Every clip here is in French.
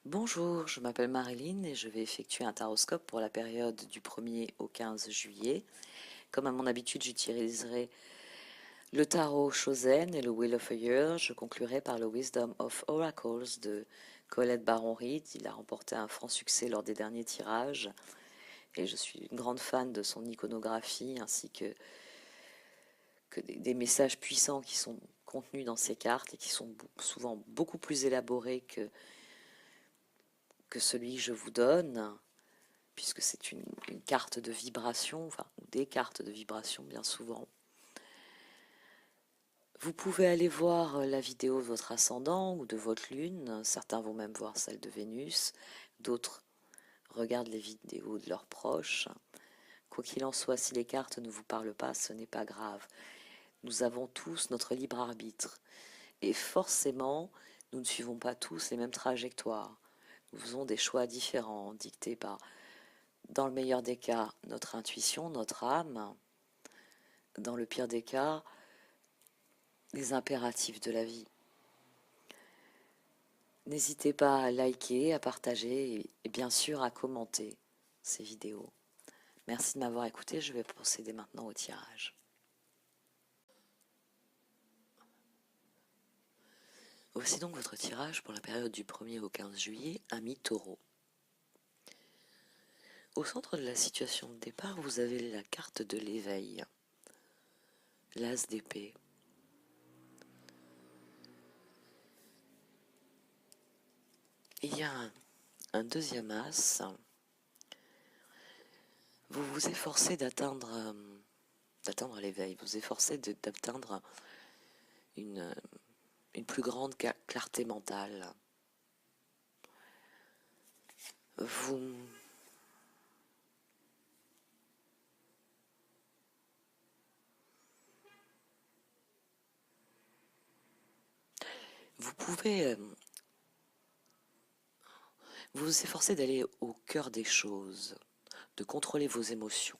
Bonjour, je m'appelle Marilyn et je vais effectuer un taroscope pour la période du 1er au 15 juillet. Comme à mon habitude, j'utiliserai le tarot Chosen et le Wheel of Fire. Je conclurai par le Wisdom of Oracles de Colette Baron-Reid. Il a remporté un franc succès lors des derniers tirages et je suis une grande fan de son iconographie ainsi que des messages puissants qui sont contenus dans ces cartes et qui sont souvent beaucoup plus élaborés que celui que je vous donne, puisque c'est une carte de vibration, enfin des cartes de vibration bien souvent. Vous pouvez aller voir la vidéo de votre ascendant ou de votre lune, certains vont même voir celle de Vénus, d'autres regardent les vidéos de leurs proches. Quoi qu'il en soit, si les cartes ne vous parlent pas, ce n'est pas grave. Nous avons tous notre libre arbitre. Et forcément, nous ne suivons pas tous les mêmes trajectoires. Nous faisons des choix différents, dictés par, dans le meilleur des cas, notre intuition, notre âme. Dans le pire des cas, les impératifs de la vie. N'hésitez pas à liker, à partager et bien sûr à commenter ces vidéos. Merci de m'avoir écouté, je vais procéder maintenant au tirage. Voici donc votre tirage pour la période du 1er au 15 juillet, ami Taureau. Au centre de la situation de départ, vous avez la carte de l'éveil, l'as d'épée. Il y a un deuxième as. Vous vous efforcez d'atteindre l'éveil, vous vous efforcez d'atteindre une plus grande clarté mentale. Vous pouvez vous efforcer d'aller au cœur des choses, de contrôler vos émotions.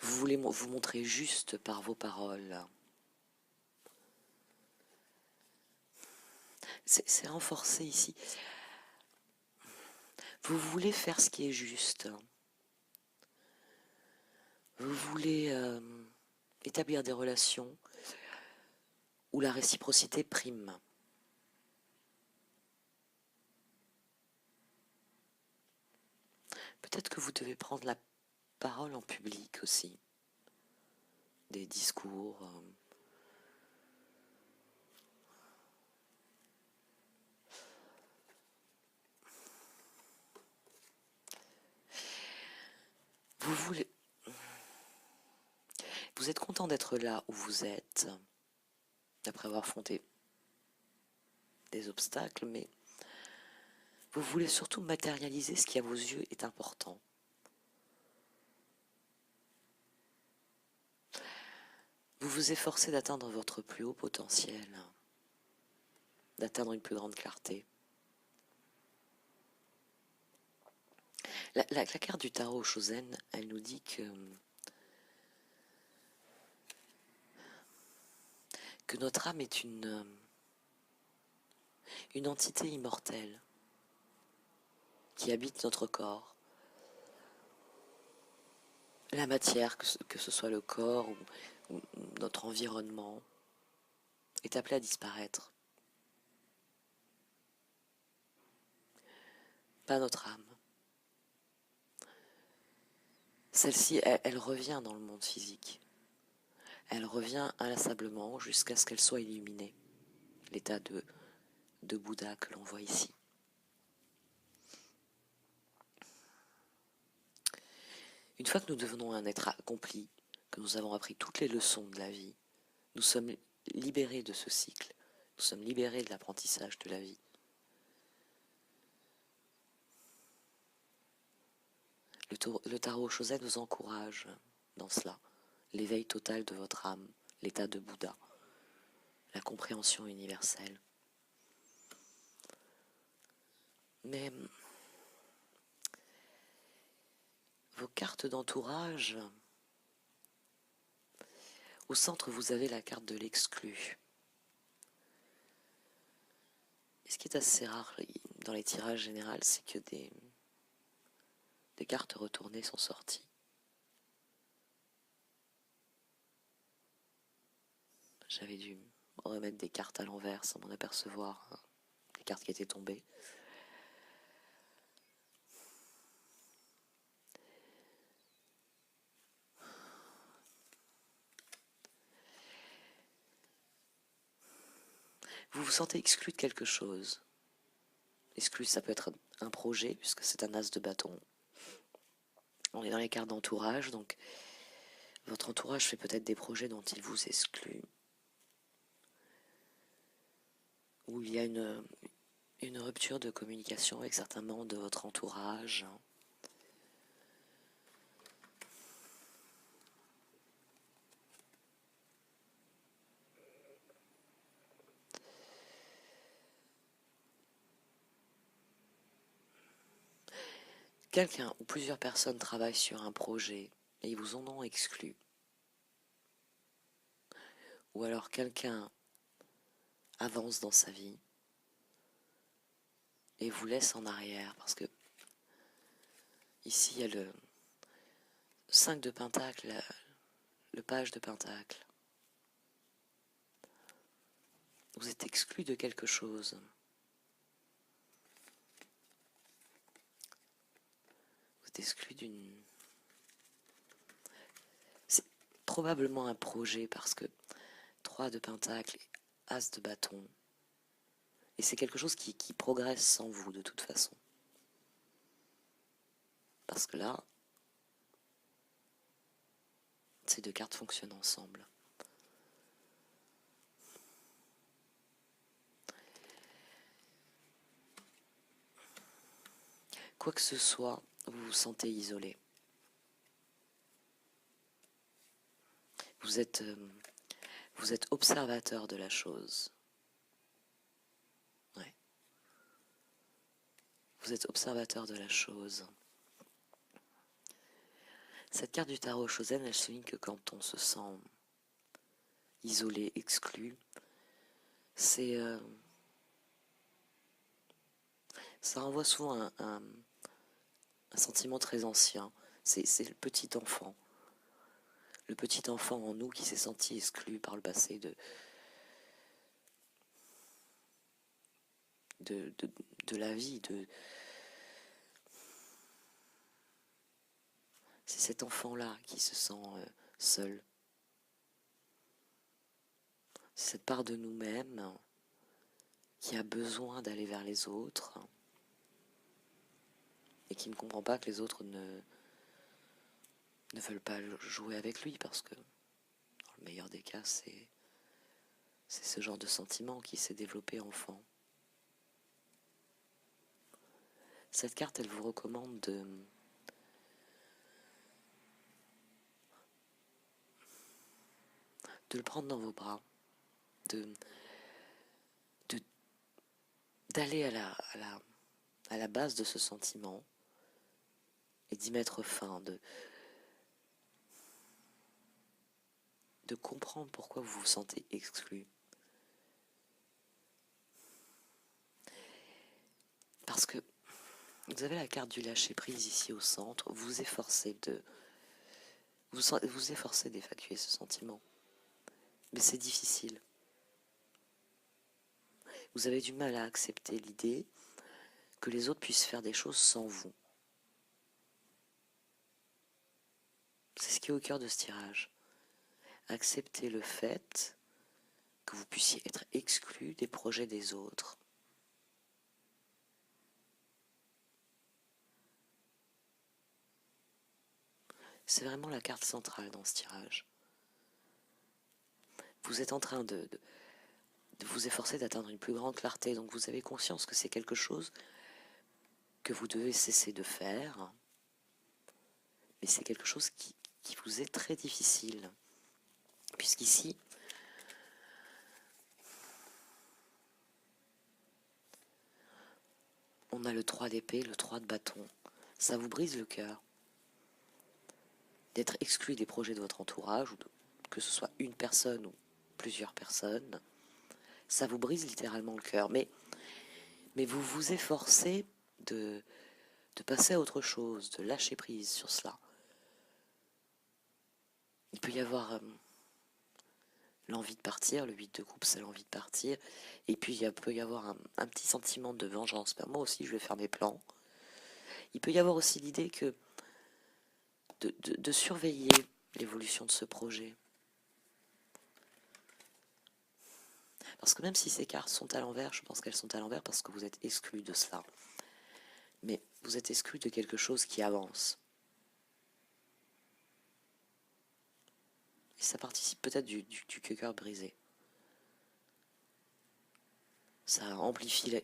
Vous voulez vous montrer juste par vos paroles. C'est renforcé ici. Vous voulez faire ce qui est juste. Vous voulez établir des relations où la réciprocité prime. Peut-être que vous devez prendre la parole en public aussi. Des discours. Vous êtes content d'être là où vous êtes, après avoir affronté des obstacles, mais vous voulez surtout matérialiser ce qui à vos yeux est important. Vous vous efforcez d'atteindre votre plus haut potentiel, d'atteindre une plus grande clarté. La carte du tarot Chosen, elle nous dit que notre âme est une entité immortelle qui habite notre corps. La matière, que ce soit le corps ou notre environnement, est appelée à disparaître. Pas notre âme. Celle-ci, elle revient dans le monde physique. Elle revient inlassablement jusqu'à ce qu'elle soit illuminée. L'état de Bouddha que l'on voit ici. Une fois que nous devenons un être accompli, que nous avons appris toutes les leçons de la vie, nous sommes libérés de ce cycle. Nous sommes libérés de l'apprentissage de la vie. Le tarot Chosen nous encourage dans cela. L'éveil total de votre âme, l'état de Bouddha, la compréhension universelle. Mais vos cartes d'entourage, au centre vous avez la carte de l'exclu. Ce qui est assez rare dans les tirages généraux, c'est que des cartes retournées sont sorties. J'avais dû remettre des cartes à l'envers sans m'en apercevoir, hein, des cartes qui étaient tombées. Vous vous sentez exclu de quelque chose. Exclu, ça peut être un projet, puisque c'est un as de bâton. On est dans les cartes d'entourage, donc votre entourage fait peut-être des projets dont il vous exclut. Ou il y a une rupture de communication avec certains membres de votre entourage. Quelqu'un ou plusieurs personnes travaillent sur un projet et ils vous en ont exclu. Ou alors quelqu'un avance dans sa vie et vous laisse en arrière parce que ici il y a le 5 de pentacle, le page de pentacle. Vous êtes exclu de quelque chose. Vous êtes exclu d'une... C'est probablement un projet parce que 3 de pentacle, as de bâton. Et c'est quelque chose qui progresse sans vous de toute façon. Parce que là, ces deux cartes fonctionnent ensemble. Quoi que ce soit, vous vous sentez isolé. Vous êtes observateur de la chose. Ouais. Vous êtes observateur de la chose. Cette carte du tarot Shozen, elle souligne que quand on se sent isolé, exclu, c'est ça renvoie souvent à un sentiment très ancien. C'est le petit enfant. Le petit enfant en nous qui s'est senti exclu par le passé de la vie. C'est cet enfant-là qui se sent seul. C'est cette part de nous-mêmes qui a besoin d'aller vers les autres et qui ne comprend pas que les autres ne veulent pas jouer avec lui parce que, dans le meilleur des cas, c'est ce genre de sentiment qui s'est développé enfant. Cette carte, elle vous recommande de le prendre dans vos bras, d'aller à la base de ce sentiment et d'y mettre fin, de comprendre pourquoi vous vous sentez exclu. Parce que vous avez la carte du lâcher-prise ici au centre, vous efforcez d'évacuer ce sentiment. Mais c'est difficile. Vous avez du mal à accepter l'idée que les autres puissent faire des choses sans vous. C'est ce qui est au cœur de ce tirage. Accepter le fait que vous puissiez être exclu des projets des autres. C'est vraiment la carte centrale dans ce tirage. Vous êtes en train de vous efforcer d'atteindre une plus grande clarté, donc vous avez conscience que c'est quelque chose que vous devez cesser de faire, mais c'est quelque chose qui vous est très difficile, puisqu'ici, on a le 3 d'épée, le 3 de bâton. Ça vous brise le cœur d'être exclu des projets de votre entourage, ou que ce soit une personne ou plusieurs personnes. Ça vous brise littéralement le cœur, mais Mais vous vous efforcez de, de passer à autre chose, de lâcher prise sur cela. Il peut y avoir l'envie de partir, le 8 de coupe c'est l'envie de partir, et puis il peut y avoir un petit sentiment de vengeance. Ben, moi aussi je vais faire mes plans. Il peut y avoir aussi l'idée que de surveiller l'évolution de ce projet. Parce que même si ces cartes sont à l'envers, je pense qu'elles sont à l'envers parce que vous êtes exclu de cela. Mais vous êtes exclu de quelque chose qui avance. Et ça participe peut-être du cœur brisé. Ça amplifie,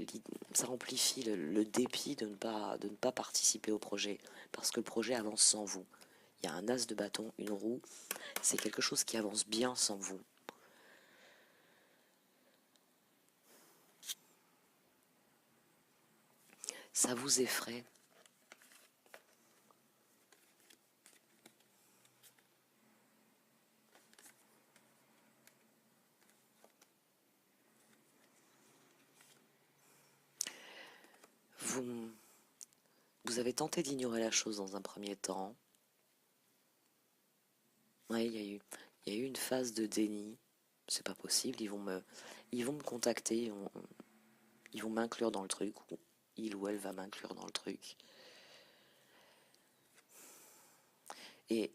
ça amplifie le dépit de ne pas participer au projet, parce que le projet avance sans vous. Il y a un as de bâton, une roue, c'est quelque chose qui avance bien sans vous. Ça vous effraie. Vous avez tenté d'ignorer la chose dans un premier temps. Oui, il y a eu une phase de déni. C'est pas possible, ils vont me contacter, ils vont m'inclure dans le truc, ou il ou elle va m'inclure dans le truc. Et,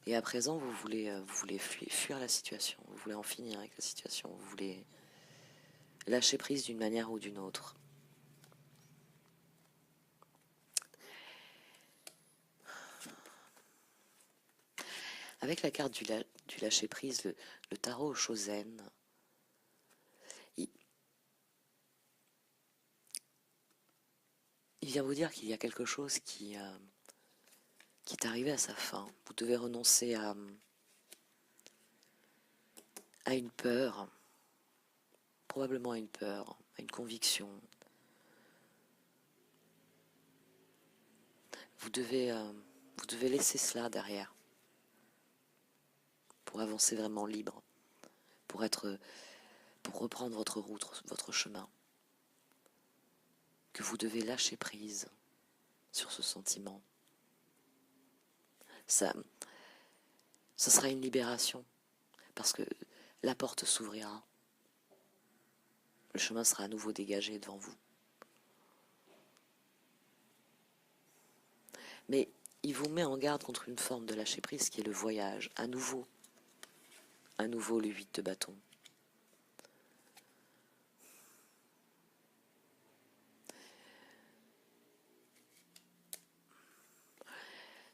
et à présent, vous voulez fuir la situation, vous voulez en finir avec la situation, vous voulez lâcher prise d'une manière ou d'une autre. Avec la carte du lâcher prise, le tarot Shozen, il, il vient vous dire qu'il y a quelque chose qui est arrivé à sa fin. Vous devez renoncer à une peur, probablement à une peur, à une conviction. Vous devez laisser cela derrière pour avancer vraiment libre, pour reprendre votre route, votre chemin. Que vous devez lâcher prise sur ce sentiment. Ça sera une libération, parce que la porte s'ouvrira. Le chemin sera à nouveau dégagé devant vous. Mais il vous met en garde contre une forme de lâcher prise qui est le voyage, à nouveau le 8 de bâton.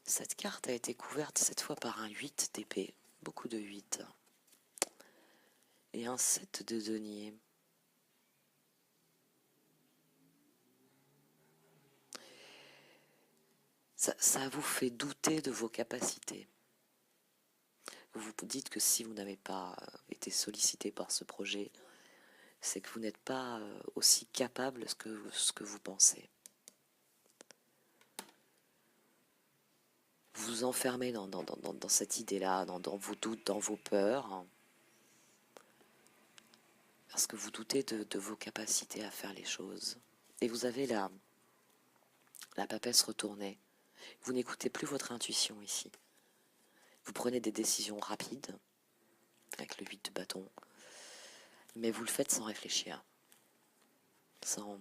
Cette carte a été couverte cette fois par un 8 d'épée, beaucoup de 8, et un 7 de denier. Ça vous fait douter de vos capacités. Vous vous dites que si vous n'avez pas été sollicité par ce projet, c'est que vous n'êtes pas aussi capable que ce que vous pensez. Vous vous enfermez dans cette idée-là, dans vos doutes, dans vos peurs, hein, parce que vous doutez de vos capacités à faire les choses. Et vous avez la papesse retournée. Vous n'écoutez plus votre intuition ici. Vous prenez des décisions rapides, avec le 8 de bâton, mais vous le faites sans réfléchir, sans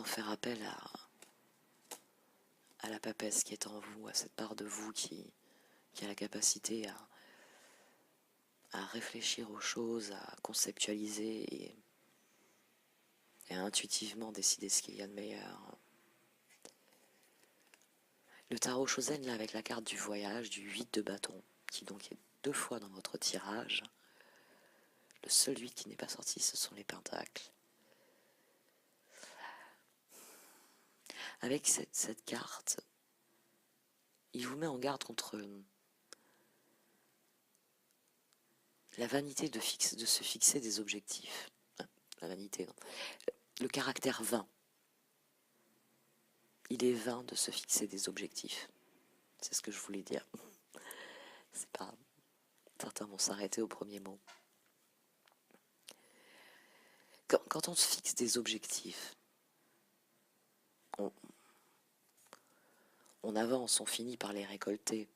faire appel à la papesse qui est en vous, à cette part de vous qui a la capacité à réfléchir aux choses, à conceptualiser et à intuitivement décider ce qu'il y a de meilleur. Le tarot Shozen, là, avec la carte du voyage, du 8 de bâton, qui donc est 2 fois dans votre tirage. Le seul 8 qui n'est pas sorti, ce sont les pentacles. Avec cette carte, il vous met en garde contre la vanité de se fixer des objectifs. La vanité, non. Le caractère vain. Il est vain de se fixer des objectifs. C'est ce que je voulais dire. C'est pas... Certains vont s'arrêter au premier mot. Quand on se fixe des objectifs, on, on avance, on finit par les récolter.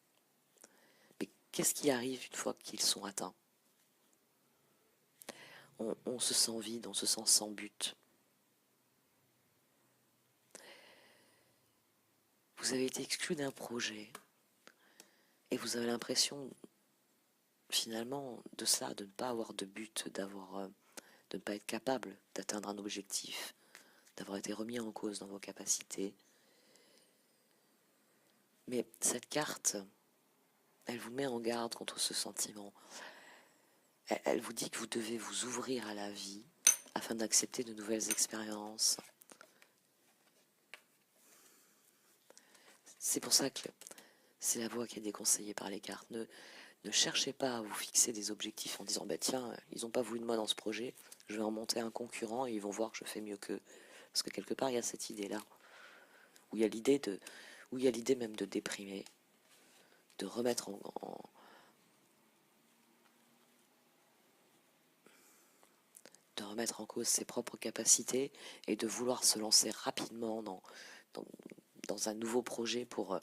Mais qu'est-ce qui arrive une fois qu'ils sont atteints? On se sent vide, on se sent sans but. Vous avez été exclu d'un projet et vous avez l'impression finalement de ça, de ne pas avoir de but, de ne pas être capable d'atteindre un objectif, d'avoir été remis en cause dans vos capacités. Mais cette carte, elle vous met en garde contre ce sentiment. Elle vous dit que vous devez vous ouvrir à la vie afin d'accepter de nouvelles expériences. C'est pour ça que c'est la voie qui est déconseillée par les cartes. Ne cherchez pas à vous fixer des objectifs en disant bah tiens, ils n'ont pas voulu de moi dans ce projet, je vais en monter un concurrent et ils vont voir que je fais mieux qu'eux. Parce que quelque part il y a cette idée-là, où il y a l'idée même de déprimer, de remettre en cause ses propres capacités et de vouloir se lancer rapidement dans, dans un nouveau projet pour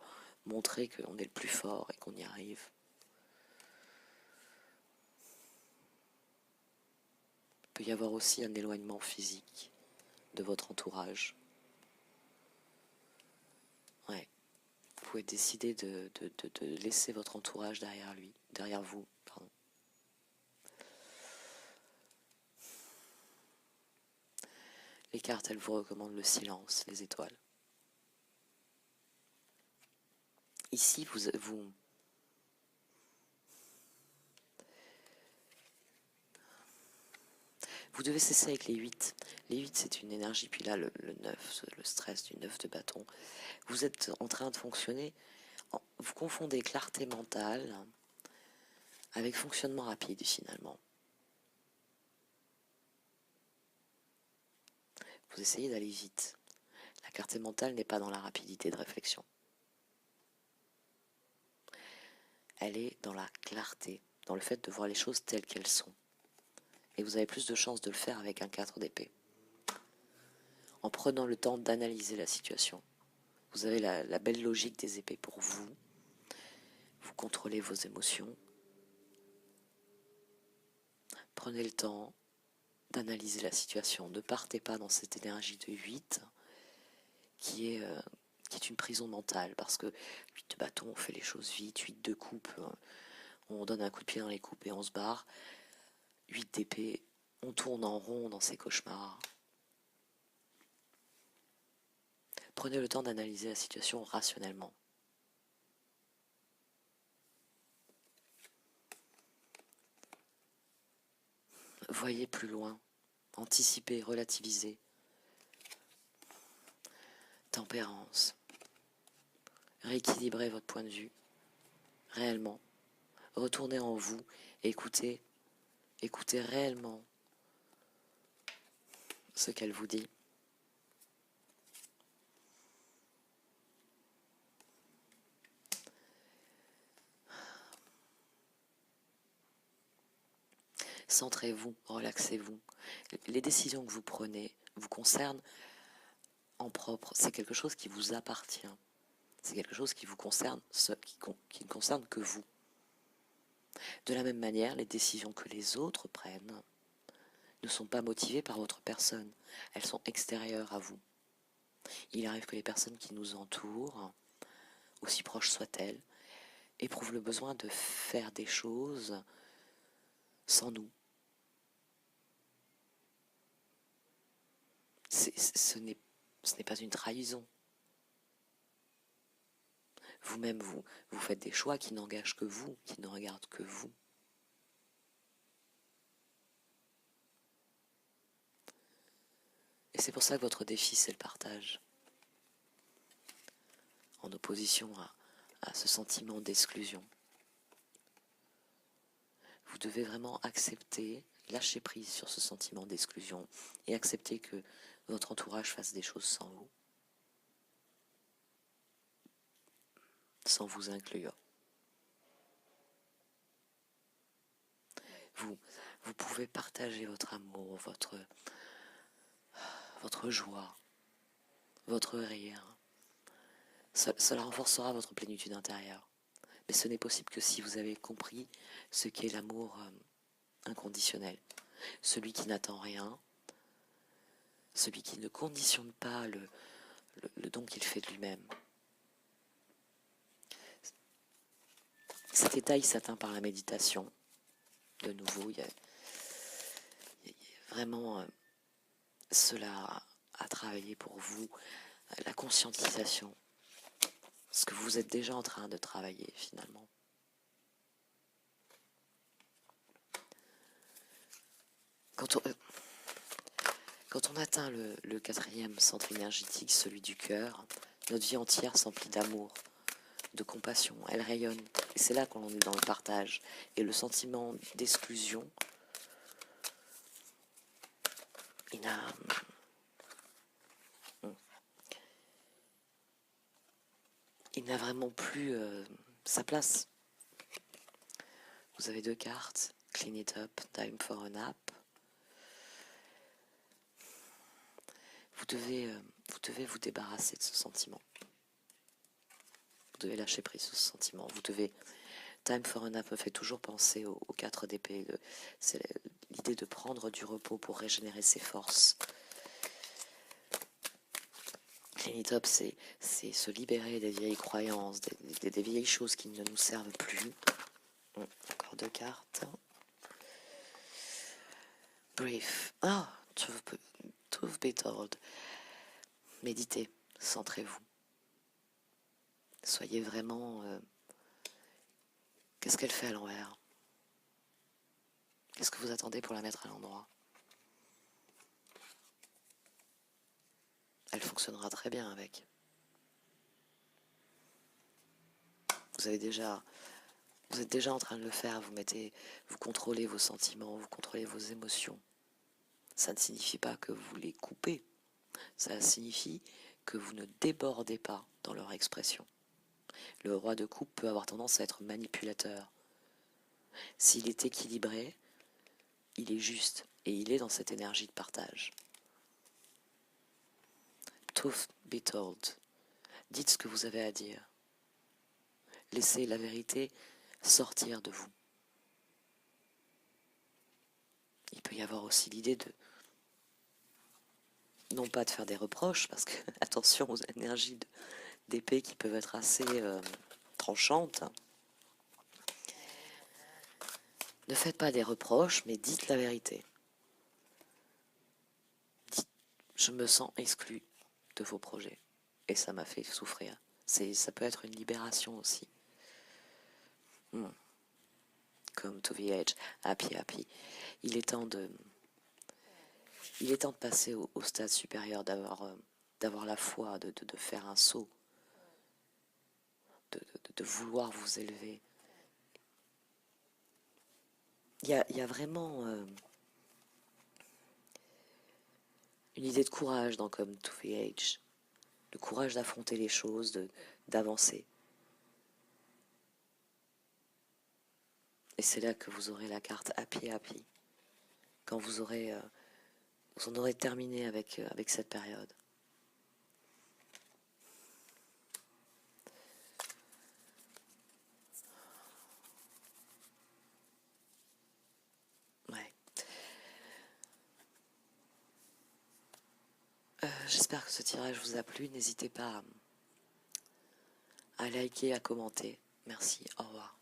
montrer qu'on est le plus fort et qu'on y arrive. Il peut y avoir aussi un éloignement physique de votre entourage. Ouais. Vous pouvez décider de laisser votre entourage derrière vous, pardon. Les cartes, elles vous recommandent le silence, les étoiles. Ici, vous devez cesser avec les 8. Les 8, c'est une énergie, puis là, le 9, le stress du 9 de bâton. Vous êtes en train de fonctionner, vous confondez clarté mentale avec fonctionnement rapide, finalement. Vous essayez d'aller vite. La clarté mentale n'est pas dans la rapidité de réflexion. Elle est dans la clarté, dans le fait de voir les choses telles qu'elles sont. Et vous avez plus de chances de le faire avec un 4 d'épée. En prenant le temps d'analyser la situation. Vous avez la belle logique des épées pour vous. Vous contrôlez vos émotions. Prenez le temps d'analyser la situation. Ne partez pas dans cette énergie de 8 qui est une prison mentale. Parce que 8 de bâton, on fait les choses vite. 8 de coupe, on donne un coup de pied dans les coupes et on se barre. 8 d'épée, on tourne en rond dans ses cauchemars. Prenez le temps d'analyser la situation rationnellement. Voyez plus loin, anticipez, relativisez. Tempérance. Rééquilibrez votre point de vue, réellement. Retournez en vous, écoutez réellement ce qu'elle vous dit. Centrez-vous, relaxez-vous. Les décisions que vous prenez vous concernent en propre. C'est quelque chose qui vous appartient. C'est quelque chose qui vous concerne, qui ne concerne que vous. De la même manière, les décisions que les autres prennent ne sont pas motivées par votre personne. Elles sont extérieures à vous. Il arrive que les personnes qui nous entourent, aussi proches soient-elles, éprouvent le besoin de faire des choses sans nous. Ce n'est pas une trahison. Vous-même, vous faites des choix qui n'engagent que vous, qui ne regardent que vous. Et c'est pour ça que votre défi, c'est le partage. En opposition à ce sentiment d'exclusion. Vous devez vraiment accepter, lâcher prise sur ce sentiment d'exclusion et accepter que votre entourage fasse des choses sans vous. Sans vous inclure. Vous pouvez partager votre amour, votre joie, votre rire. Cela renforcera votre plénitude intérieure. Mais ce n'est possible que si vous avez compris ce qu'est l'amour inconditionnel. Celui qui n'attend rien, celui qui ne conditionne pas le don qu'il fait de lui-même. Cet état, il s'atteint par la méditation. De nouveau, il y a vraiment cela à travailler pour vous, la conscientisation, ce que vous êtes déjà en train de travailler finalement. Quand on atteint le quatrième centre énergétique, celui du cœur, notre vie entière s'emplit d'amour, de compassion, elle rayonne. Et c'est là qu'on est dans le partage. Et le sentiment d'exclusion, il n'a vraiment plus sa place. Vous avez 2 cartes, Clean It Up, Time for a Nap. Vous devez vous débarrasser de ce sentiment. Vous devez lâcher prise sur ce sentiment. Vous devez... Time for a Nap me fait toujours penser aux 4 d'épée. C'est l'idée de prendre du repos pour régénérer ses forces. Clean It Up, c'est se libérer des vieilles croyances, des vieilles choses qui ne nous servent plus. Encore 2 cartes. Brief. Ah, Truth be told. Méditez, centrez-vous. Soyez vraiment... Qu'est-ce qu'elle fait à l'envers? Qu'est-ce que vous attendez pour la mettre à l'endroit? Elle fonctionnera très bien avec. Vous êtes déjà en train de le faire. Vous contrôlez vos sentiments, vous contrôlez vos émotions. Ça ne signifie pas que vous les coupez. Ça signifie que vous ne débordez pas dans leur expression. Le roi de coupe peut avoir tendance à être manipulateur. S'il est équilibré, il est juste et il est dans cette énergie de partage. Truth be told. Dites ce que vous avez à dire. Laissez la vérité sortir de vous. Il peut y avoir aussi l'idée de, non pas de faire des reproches, parce que attention aux énergies d'épée qui peuvent être assez tranchantes. Ne faites pas des reproches, mais dites la vérité. Dites, je me sens exclu de vos projets, et ça m'a fait souffrir. Ça peut être une libération aussi. Come to the edge, happy. Il est temps de passer au stade supérieur, d'avoir la foi, de faire un saut, de vouloir vous élever. Il y a vraiment une idée de courage dans Come to the Edge, le courage d'affronter les choses, d'avancer. Et c'est là que vous aurez la carte happy. Quand vous en aurez terminé avec cette période. Ouais. J'espère que ce tirage vous a plu. N'hésitez pas à liker, à commenter. Merci. Au revoir.